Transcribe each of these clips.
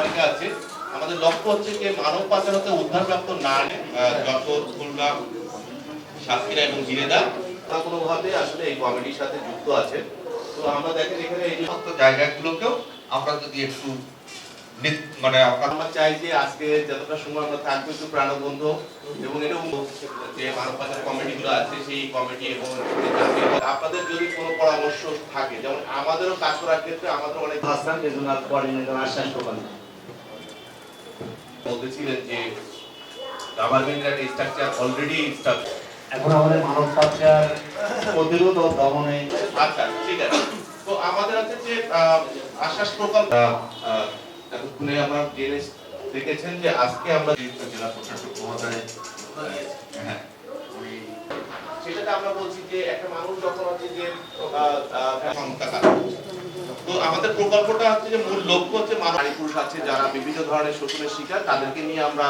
ভূমিকা আছে। আমাদের লক্ষ্য হচ্ছে যে মানব পাচার হতে উদ্ধারপ্রাপ্ত নারী যশোর, খুলনা, সাতক্ষীরা এবং ঝিনাইদহ কোনোভাবে আসলে এই কমিটির সাথে যুক্ত আছে। তো আমরা দেখেন এখানে এই সমস্ত জায়গাগুলোকেও আমরা যদি একটু মানে আমরা চাই যে আজকে যতটা সময় আমরা থাকবো একটু প্রাণবন্ধ এবং এরকম যে মানব পাচার কমিটিগুলো আছে সেই কমিটি এবং আপনাদের যদি কোনো পরামর্শ থাকে, যেমন আমাদেরও কাজ করার ক্ষেত্রে আমাদের অনেক হাসান রিজনাল কোঅর্ডিনেটর আশ্বাস প্রদান বলতেছিলেন যে গভর্নমেন্টের স্ট্রাকচার অলরেডি স্টাবলিশড। এখন আমাদের মানব পাচার প্রতিরোধ ও দমনে আচ্ছা ঠিক আছে। তো আমাদের আছে যে আশ্বাস প্রকল্প এতক্ষণে আমরা জেনে দেখেছেন যে আজকে আমরা জেলা প্রশাসক মহোদয় হ্যাঁ সেটাতে আমরা বলছি যে একটা মানুষ যখন হচ্ছে যে তো আমাদের প্রকল্পটা হচ্ছে যে মূল লক্ষ্য হচ্ছে নারী পুরুষ আছে যারা বিভিন্ন ধরনের শোষণের শিকার, তাদেরকে নিয়ে আমরা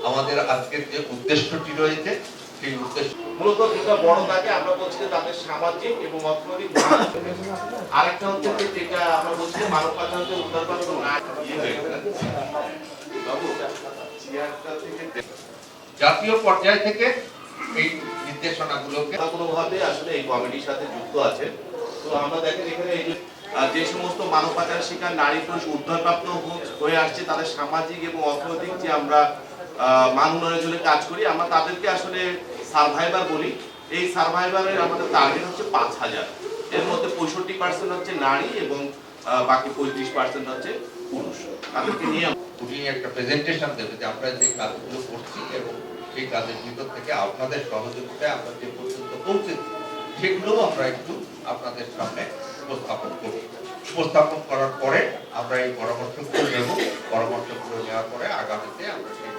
আমাদের আজকের যে উদ্দেশ্যটি রয়েছে সেই উদ্দেশ্য মূলত দুটো বড় থাকে। আমরা বলছি যে তাদের সামাজিক এবং অর্থনৈতিক আরেকটা হচ্ছে যে যেটা আমরা বলছি যে মানব পাচার হচ্ছে উদ্ধারপ্রাপ্ত জাতীয় পর্যায় থেকে এই নির্দেশনাগুলোকে কোনোভাবে আসলে এই কমিটির সাথে যুক্ত আছে। তো আমরা দেখেন এখানে এই যে সমস্ত মানব পাচার শিকার নারী পুরুষ উদ্ধারপ্রাপ্ত হয়ে আসছে তাদের সামাজিক এবং অর্থনৈতিক যে আমরা মান উন্নয়নের জন্য কাজ করি, আমরা তাদেরকে আসলে সার্ভাইভার বলি। এই সার্ভাইভারের আমাদের টার্গেট হচ্ছে ৫,০০০। এর মধ্যে ৬৫% হচ্ছে নারী এবং বাকি ৩৫% হচ্ছে পুরুষ। তাদেরকে নিয়ে উনি একটা প্রেজেন্টেশন দেবে যে আমরা যে কাজগুলো করছি এবং সেই কাজের ভিতর থেকে আপনাদের সহযোগিতায় আমরা যে পর্যন্ত পৌঁছেছি সেগুলো আমরা একটু আপনাদের সামনে উপস্থাপন করি। উপস্থাপন করার পরে আমরা এই পরামর্শগুলো নেব। পরামর্শগুলো নেওয়ার পরে আগামীতে আমরা সেই